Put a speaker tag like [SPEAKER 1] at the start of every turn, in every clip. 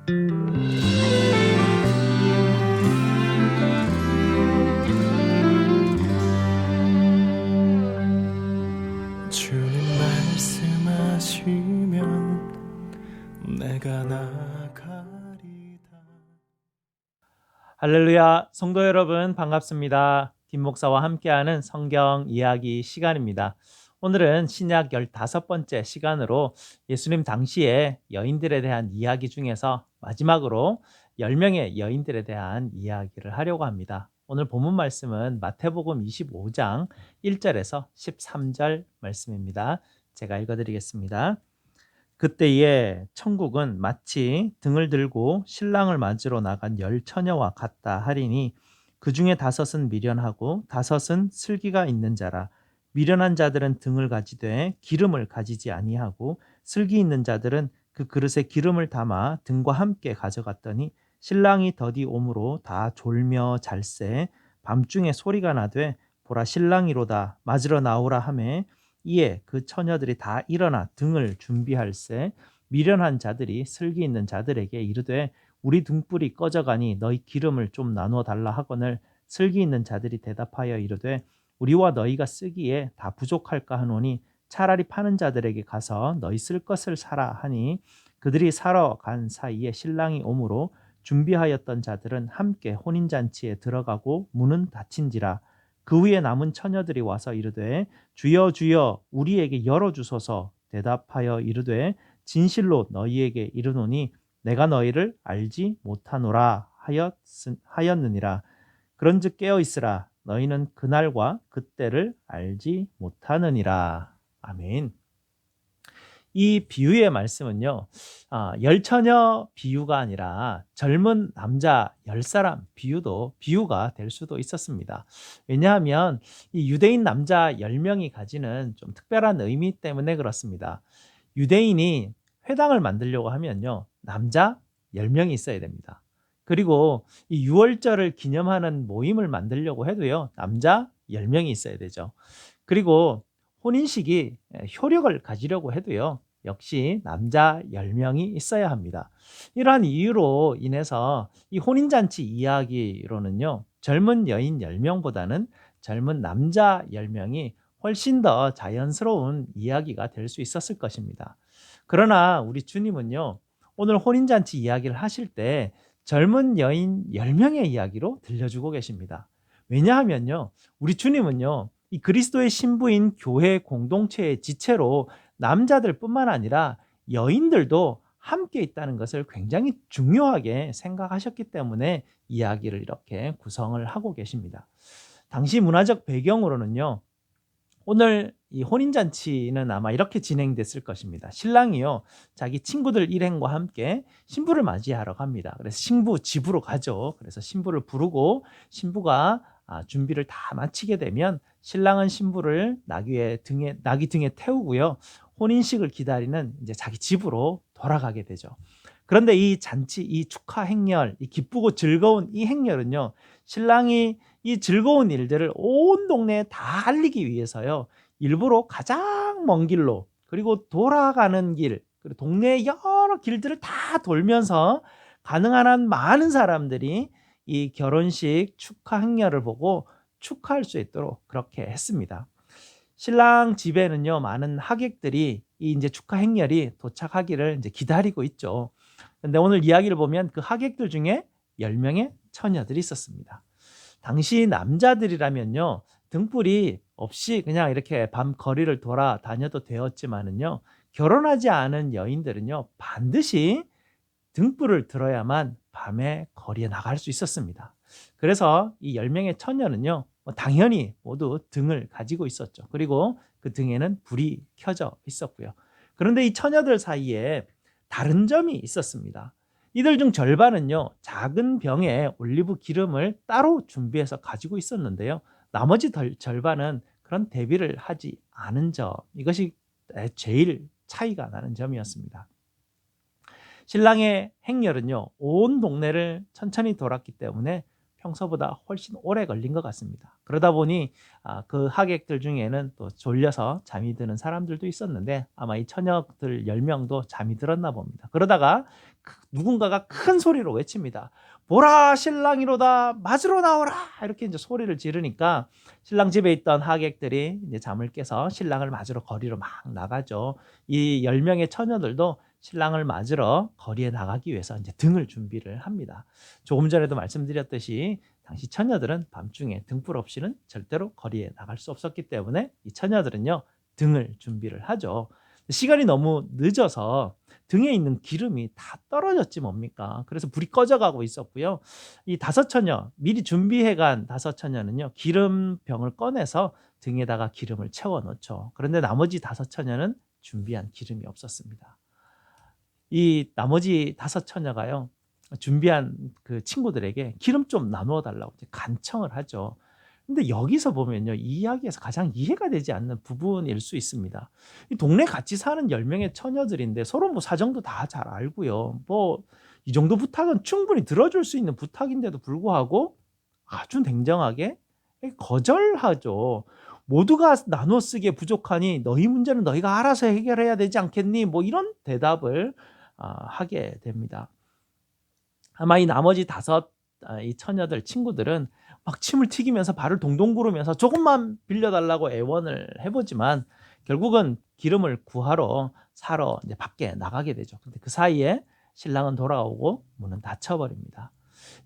[SPEAKER 1] 주님 말씀하시면 내가 나가리다.
[SPEAKER 2] 할렐루야, 성도 여러분 반갑습니다. 김 목사와 함께하는 성경 이야기 시간입니다. 오늘은 신약 15번째 시간으로 예수님 당시에 여인들에 대한 이야기 중에서 마지막으로 10명의 여인들에 대한 이야기를 하려고 합니다. 오늘 본문 말씀은 마태복음 25장 1절에서 13절 말씀입니다. 제가 읽어드리겠습니다. 그때에 천국은 마치 등을 들고 신랑을 맞으러 나간 10처녀와 같다 하리니 그 중에 5은 미련하고 5은 슬기가 있는 자라. 미련한 자들은 등을 가지되 기름을 가지지 아니하고 슬기 있는 자들은 그 그릇에 기름을 담아 등과 함께 가져갔더니 신랑이 더디 오므로 다 졸며 잘새 밤중에 소리가 나되 보라 신랑이로다 맞으러 나오라 하매 이에 그 처녀들이 다 일어나 등을 준비할세 미련한 자들이 슬기 있는 자들에게 이르되 우리 등불이 꺼져가니 너희 기름을 좀 나누어 달라 하거늘 슬기 있는 자들이 대답하여 이르되 우리와 너희가 쓰기에 다 부족할까 하노니 차라리 파는 자들에게 가서 너희 쓸 것을 사라 하니 그들이 사러 간 사이에 신랑이 오므로 준비하였던 자들은 함께 혼인잔치에 들어가고 문은 닫힌지라. 그 후에 남은 처녀들이 와서 이르되 주여 주여 우리에게 열어주소서. 대답하여 이르되 진실로 너희에게 이르노니 내가 너희를 알지 못하노라 하였느니라. 그런즉 깨어 있으라. 너희는 그날과 그때를 알지 못하느니라. 아멘. 이 비유의 말씀은요, 열처녀 비유가 아니라 젊은 남자 10사람 비유가 될 수도 있었습니다. 왜냐하면 이 유대인 남자 10명이 가지는 좀 특별한 의미 때문에 그렇습니다. 유대인이 회당을 만들려고 하면요, 남자 10명이 있어야 됩니다. 그리고 이 유월절을 기념하는 모임을 만들려고 해도요, 남자 10명이 있어야 되죠. 그리고 혼인식이 효력을 가지려고 해도요, 역시 남자 10명이 있어야 합니다. 이러한 이유로 인해서 이 혼인잔치 이야기로는요, 젊은 여인 10명보다는 젊은 남자 10명이 훨씬 더 자연스러운 이야기가 될 수 있었을 것입니다. 그러나 우리 주님은요, 오늘 혼인잔치 이야기를 하실 때 젊은 여인 10명의 이야기로 들려주고 계십니다. 왜냐하면요, 우리 주님은요, 이 그리스도의 신부인 교회 공동체의 지체로 남자들뿐만 아니라 여인들도 함께 있다는 것을 굉장히 중요하게 생각하셨기 때문에 이야기를 이렇게 구성을 하고 계십니다. 당시 문화적 배경으로는요, 오늘 이 혼인잔치는 아마 이렇게 진행됐을 것입니다. 신랑이요, 자기 친구들 일행과 함께 신부를 맞이하러 갑니다. 그래서 신부 집으로 가죠. 그래서 신부를 부르고 신부가 준비를 다 마치게 되면 신랑은 신부를 나귀 등에 태우고요, 혼인식을 기다리는 이제 자기 집으로 돌아가게 되죠. 그런데 이 잔치, 이 축하 행렬, 이 기쁘고 즐거운 이 행렬은요, 신랑이 이 즐거운 일들을 온 동네에 다 알리기 위해서요, 일부러 가장 먼 길로, 그리고 돌아가는 길, 그리고 동네의 여러 길들을 다 돌면서 가능한 한 많은 사람들이 이 결혼식 축하 행렬을 보고 축하할 수 있도록 그렇게 했습니다. 신랑 집에는요, 많은 하객들이 이 이제 축하 행렬이 도착하기를 이제 기다리고 있죠. 근데 오늘 이야기를 보면 그 하객들 중에 10명의 처녀들이 있었습니다. 당시 남자들이라면요, 등불이 없이 그냥 이렇게 밤 거리를 돌아다녀도 되었지만은요, 결혼하지 않은 여인들은요, 반드시 등불을 들어야만 밤에 거리에 나갈 수 있었습니다. 그래서 이 10명의 처녀는요, 당연히 모두 등을 가지고 있었죠. 그리고 그 등에는 불이 켜져 있었고요. 그런데 이 처녀들 사이에 다른 점이 있었습니다. 이들 중 절반은요, 작은 병에 올리브 기름을 따로 준비해서 가지고 있었는데요, 나머지 절반은 그런 대비를 하지 않은 점, 이것이 제일 차이가 나는 점이었습니다. 신랑의 행렬은요, 온 동네를 천천히 돌았기 때문에 평소보다 훨씬 오래 걸린 것 같습니다. 그러다 보니 그 하객들 중에는 또 졸려서 잠이 드는 사람들도 있었는데 아마 이 처녀들 10명도 잠이 들었나 봅니다. 그러다가 누군가가 큰 소리로 외칩니다. 보라 신랑이로다 맞으러 나오라 이렇게 이제 소리를 지르니까 신랑 집에 있던 하객들이 이제 잠을 깨서 신랑을 맞으러 거리로 막 나가죠. 이 10명의 처녀들도 신랑을 맞으러 거리에 나가기 위해서 이제 등을 준비를 합니다. 조금 전에도 말씀드렸듯이 당시 처녀들은 밤중에 등불 없이는 절대로 거리에 나갈 수 없었기 때문에 이 처녀들은요 등을 준비를 하죠. 시간이 너무 늦어서 등에 있는 기름이 다 떨어졌지 뭡니까? 그래서 불이 꺼져가고 있었고요. 이 5처녀, 미리 준비해간 5처녀는요 기름병을 꺼내서 등에다가 기름을 채워 넣죠. 그런데 나머지 5처녀는 준비한 기름이 없었습니다. 이 나머지 5처녀가요 준비한 그 친구들에게 기름 좀 나누어 달라고 간청을 하죠. 근데 여기서 보면요 이 이야기에서 가장 이해가 되지 않는 부분일 수 있습니다. 이 동네 같이 사는 10명의 처녀들인데 서로 뭐 사정도 다 잘 알고요. 뭐 이 정도 부탁은 충분히 들어줄 수 있는 부탁인데도 불구하고 아주 냉정하게 거절하죠. 모두가 나눠 쓰기에 부족하니 너희 문제는 너희가 알아서 해결해야 되지 않겠니? 뭐 이런 대답을 하게 됩니다. 아마 이 나머지 5 이 처녀들 친구들은 막 침을 튀기면서 발을 동동 구르면서 조금만 빌려달라고 애원을 해보지만 결국은 기름을 구하러 사러 이제 밖에 나가게 되죠. 근데 그 사이에 신랑은 돌아오고 문은 닫혀버립니다.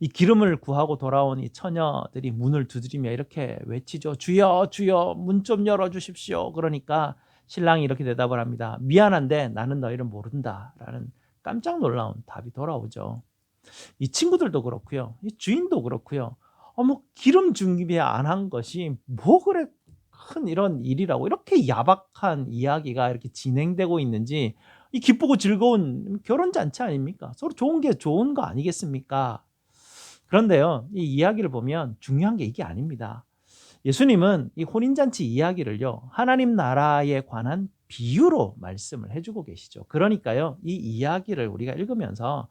[SPEAKER 2] 이 기름을 구하고 돌아온 이 처녀들이 문을 두드리며 이렇게 외치죠. 주여 주여 문 좀 열어주십시오. 그러니까 신랑이 이렇게 대답을 합니다. 미안한데 나는 너희를 모른다 라는 깜짝 놀라운 답이 돌아오죠. 이 친구들도 그렇고요. 이 주인도 그렇고요. 뭐 기름 준비 안 한 것이 뭐 그래 큰 이런 일이라고 이렇게 야박한 이야기가 이렇게 진행되고 있는지 이 기쁘고 즐거운 결혼잔치 아닙니까? 서로 좋은 게 좋은 거 아니겠습니까? 그런데요, 이 이야기를 보면 중요한 게 이게 아닙니다. 예수님은 이 혼인잔치 이야기를요, 하나님 나라에 관한 비유로 말씀을 해주고 계시죠. 그러니까요, 이 이야기를 우리가 읽으면서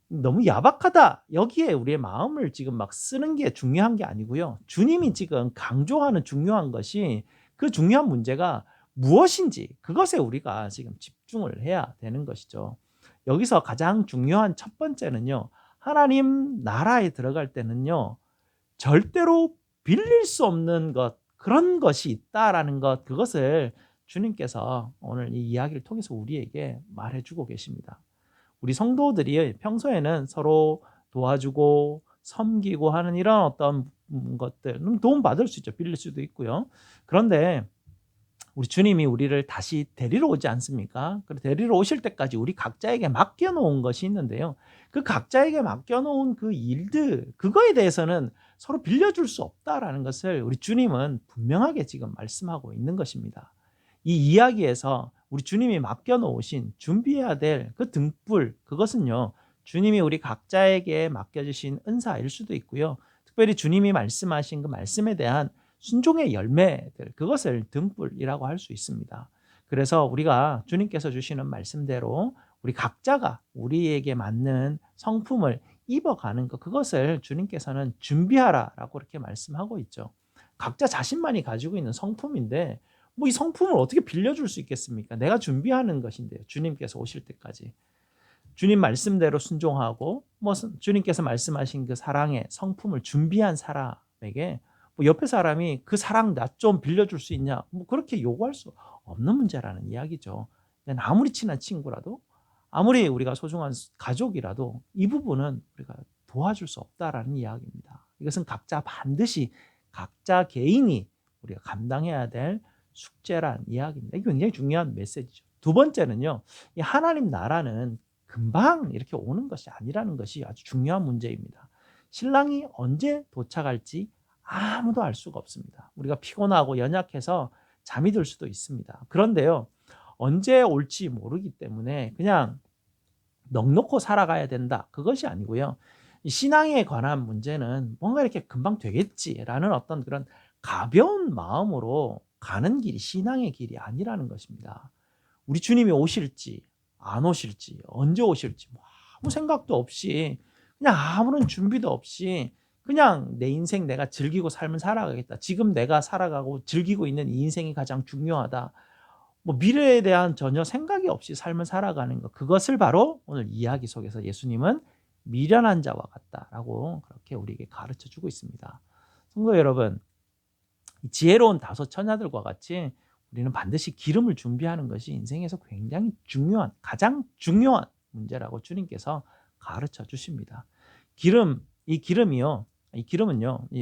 [SPEAKER 2] 너무 야박하다. 여기에 우리의 마음을 지금 막 쓰는 게 중요한 게 아니고요. 주님이 지금 강조하는 중요한 것이 그 중요한 문제가 무엇인지 그것에 우리가 지금 집중을 해야 되는 것이죠. 여기서 가장 중요한 첫 번째는요. 하나님 나라에 들어갈 때는요. 절대로 빌릴 수 없는 것, 그런 것이 있다라는 것, 그것을 주님께서 오늘 이 이야기를 통해서 우리에게 말해주고 계십니다. 우리 성도들이 평소에는 서로 도와주고 섬기고 하는 이런 어떤 것들 도움 받을 수 있죠. 빌릴 수도 있고요. 그런데 우리 주님이 우리를 다시 데리러 오지 않습니까? 그리고 데리러 오실 때까지 우리 각자에게 맡겨놓은 것이 있는데요. 그 각자에게 맡겨놓은 그 일들, 그거에 대해서는 서로 빌려줄 수 없다라는 것을 우리 주님은 분명하게 지금 말씀하고 있는 것입니다. 이 이야기에서 우리 주님이 맡겨놓으신 준비해야 될 그 등불, 그것은요 주님이 우리 각자에게 맡겨주신 은사일 수도 있고요. 특별히 주님이 말씀하신 그 말씀에 대한 순종의 열매들, 그것을 등불이라고 할 수 있습니다. 그래서 우리가 주님께서 주시는 말씀대로 우리 각자가 우리에게 맞는 성품을 입어가는 것, 그것을 주님께서는 준비하라라고 이렇게 말씀하고 있죠. 각자 자신만이 가지고 있는 성품인데 뭐 이 성품을 어떻게 빌려줄 수 있겠습니까? 내가 준비하는 것인데요. 주님께서 오실 때까지. 주님 말씀대로 순종하고 뭐 주님께서 말씀하신 그 사랑의 성품을 준비한 사람에게 뭐 옆에 사람이 그 사랑 나 좀 빌려줄 수 있냐? 뭐 그렇게 요구할 수 없는 문제라는 이야기죠. 아무리 친한 친구라도 아무리 우리가 소중한 가족이라도 이 부분은 우리가 도와줄 수 없다라는 이야기입니다. 이것은 각자 반드시 각자 개인이 우리가 감당해야 될 숙제란 이야기입니다. 이게 굉장히 중요한 메시지죠. 두 번째는요. 이 하나님 나라는 금방 이렇게 오는 것이 아니라는 것이 아주 중요한 문제입니다. 신랑이 언제 도착할지 아무도 알 수가 없습니다. 우리가 피곤하고 연약해서 잠이 들 수도 있습니다. 그런데요. 언제 올지 모르기 때문에 그냥 넋놓고 살아가야 된다. 그것이 아니고요. 이 신앙에 관한 문제는 뭔가 이렇게 금방 되겠지라는 어떤 그런 가벼운 마음으로 가는 길이 신앙의 길이 아니라는 것입니다. 우리 주님이 오실지 안 오실지 언제 오실지 아무 생각도 없이 그냥 아무런 준비도 없이 그냥 내 인생 내가 즐기고 삶을 살아가겠다. 지금 내가 살아가고 즐기고 있는 이 인생이 가장 중요하다. 뭐 미래에 대한 전혀 생각이 없이 삶을 살아가는 것, 그것을 바로 오늘 이야기 속에서 예수님은 미련한 자와 같다라고 그렇게 우리에게 가르쳐 주고 있습니다. 성도 여러분, 지혜로운 다섯 처녀들과 같이 우리는 반드시 기름을 준비하는 것이 인생에서 굉장히 중요한, 가장 중요한 문제라고 주님께서 가르쳐 주십니다. 이 기름은요,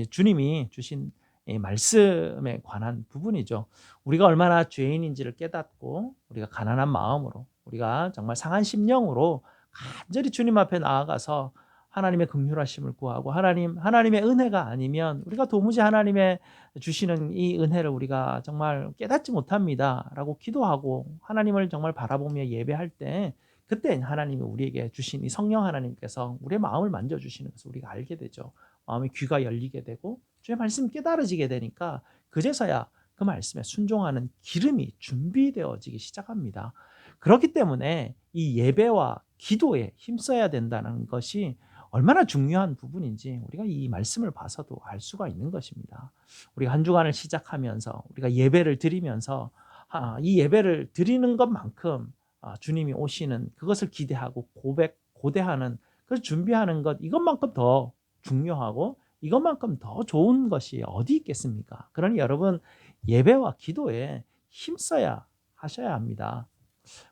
[SPEAKER 2] 주님이 주신 이 말씀에 관한 부분이죠. 우리가 얼마나 죄인인지를 깨닫고 우리가 가난한 마음으로, 우리가 정말 상한 심령으로 간절히 주님 앞에 나아가서 하나님의 긍휼하심을 구하고 하나님의 은혜가 아니면 우리가 도무지 하나님의 주시는 이 은혜를 우리가 정말 깨닫지 못합니다라고 기도하고 하나님을 정말 바라보며 예배할 때, 그때 하나님이 우리에게 주신 이 성령 하나님께서 우리의 마음을 만져주시는 것을 우리가 알게 되죠. 마음의 귀가 열리게 되고 주의 말씀이 깨달아지게 되니까 그제서야 그 말씀에 순종하는 기름이 준비되어지기 시작합니다. 그렇기 때문에 이 예배와 기도에 힘써야 된다는 것이 얼마나 중요한 부분인지 우리가 이 말씀을 봐서도 알 수가 있는 것입니다. 우리가 한 주간을 시작하면서 우리가 예배를 드리면서 이 예배를 드리는 것만큼 주님이 오시는 그것을 기대하고 고대하는, 그걸 준비하는 것, 이것만큼 더 중요하고 이것만큼 더 좋은 것이 어디 있겠습니까? 그러니 여러분, 예배와 기도에 힘써야 하셔야 합니다.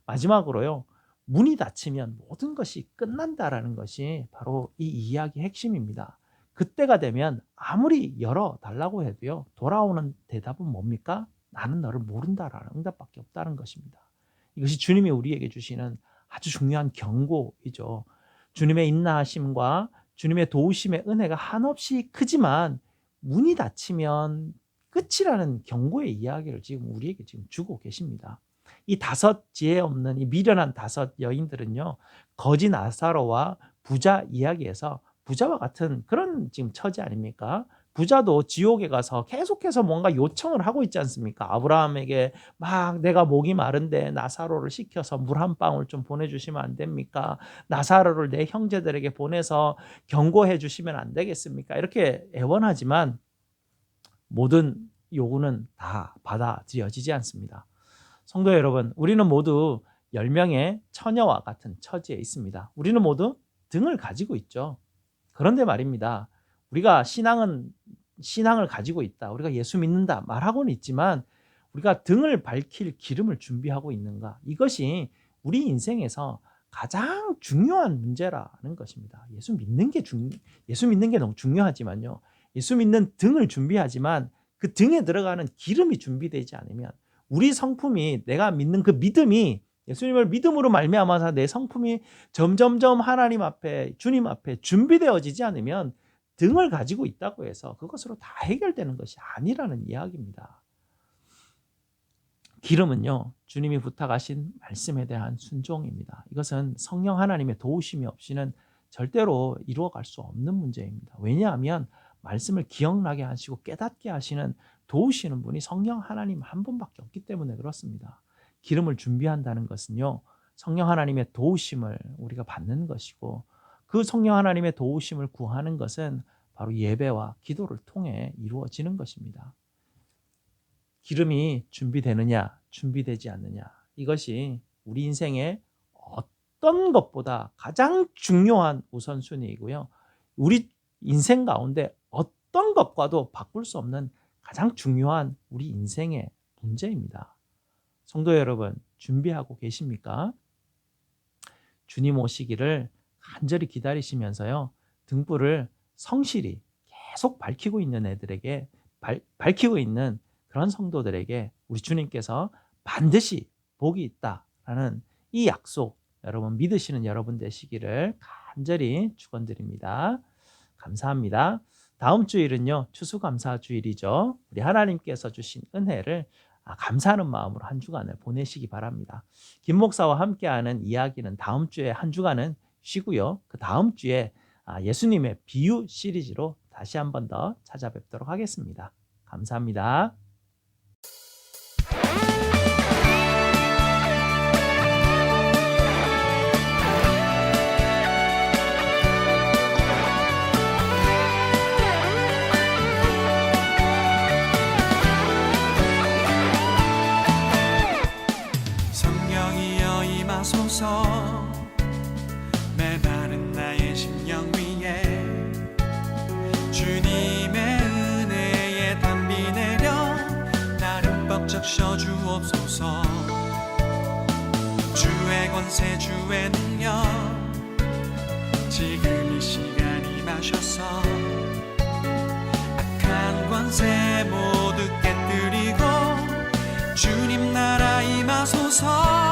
[SPEAKER 2] 마지막으로요, 문이 닫히면 모든 것이 끝난다라는 것이 바로 이 이야기의 핵심입니다. 그때가 되면 아무리 열어달라고 해도요, 돌아오는 대답은 뭡니까? 나는 너를 모른다라는 응답밖에 없다는 것입니다. 이것이 주님이 우리에게 주시는 아주 중요한 경고이죠. 주님의 인나하심과 주님의 도우심의 은혜가 한없이 크지만 문이 닫히면 끝이라는 경고의 이야기를 지금 우리에게 지금 주고 계십니다. 이 다섯 지혜 없는 이 미련한 다섯 여인들은요, 거지 나사로와 부자 이야기에서 부자와 같은 그런 지금 처지 아닙니까? 부자도 지옥에 가서 계속해서 뭔가 요청을 하고 있지 않습니까? 아브라함에게 막 내가 목이 마른데 나사로를 시켜서 물 한 방울 좀 보내주시면 안 됩니까? 나사로를 내 형제들에게 보내서 경고해 주시면 안 되겠습니까? 이렇게 애원하지만 모든 요구는 다 받아들여지지 않습니다. 성도 여러분, 우리는 모두 10명의 처녀와 같은 처지에 있습니다. 우리는 모두 등을 가지고 있죠. 그런데 말입니다, 우리가 신앙을 가지고 있다, 우리가 예수 믿는다 말하고는 있지만 우리가 등을 밝힐 기름을 준비하고 있는가? 이것이 우리 인생에서 가장 중요한 문제라는 것입니다. 예수 믿는 게 너무 중요하지만요, 예수 믿는 등을 준비하지만 그 등에 들어가는 기름이 준비되지 않으면, 우리 성품이, 내가 믿는 그 믿음이, 예수님을 믿음으로 말미암아서 내 성품이 점점점 하나님 앞에, 주님 앞에 준비되어지지 않으면 등을 가지고 있다고 해서 그것으로 다 해결되는 것이 아니라는 이야기입니다. 기름은요, 주님이 부탁하신 말씀에 대한 순종입니다. 이것은 성령 하나님의 도우심이 없이는 절대로 이루어갈 수 없는 문제입니다. 왜냐하면 말씀을 기억나게 하시고 깨닫게 하시는, 도우시는 분이 성령 하나님 한 분밖에 없기 때문에 그렇습니다. 기름을 준비한다는 것은요, 성령 하나님의 도우심을 우리가 받는 것이고, 그 성령 하나님의 도우심을 구하는 것은 바로 예배와 기도를 통해 이루어지는 것입니다. 기름이 준비되느냐, 준비되지 않느냐, 이것이 우리 인생의 어떤 것보다 가장 중요한 우선순위이고요, 우리 인생 가운데 어떤 것과도 바꿀 수 없는 가장 중요한 우리 인생의 문제입니다. 성도 여러분, 준비하고 계십니까? 주님 오시기를 간절히 기다리시면서요, 등불을 성실히 계속 밝히고 있는 애들에게, 밝히고 있는 그런 성도들에게 우리 주님께서 반드시 복이 있다라는 이 약속, 여러분 믿으시는 여러분 되시기를 간절히 축원드립니다. 감사합니다. 다음 주일은요, 추수감사주일이죠. 우리 하나님께서 주신 은혜를 감사하는 마음으로 한 주간을 보내시기 바랍니다. 김 목사와 함께하는 이야기는 다음 주에 한 주간은 쉬고요, 그 다음 주에 예수님의 비유 시리즈로 다시 한 번 더 찾아뵙도록 하겠습니다. 감사합니다.
[SPEAKER 3] 권세 주의 능력 지금 이 시간 임하셔서 악한 권세 모두 깨뜨리고 주님 나라 임하소서.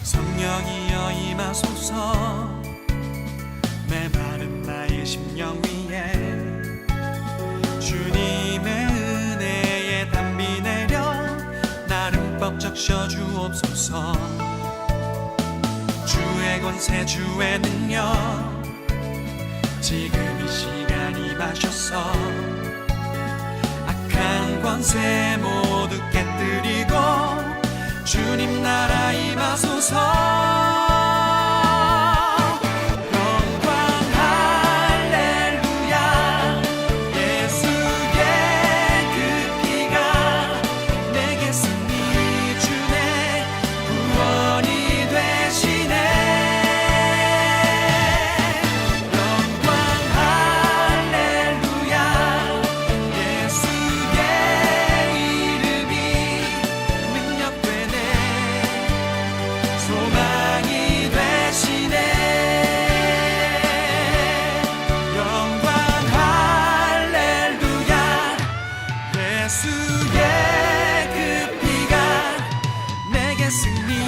[SPEAKER 3] 성령이여 임하소서. 메마른 나의 심령 위에 주님의 은혜의 담비 내려 나를 흠뻑 적셔 주옵소서. 주의 권세 주의 능력 지금 이 시간 임하셔서 악한 권세 모두 깨뜨리고 주님 나라 임하소서. 예수의 그 피가 내게 승리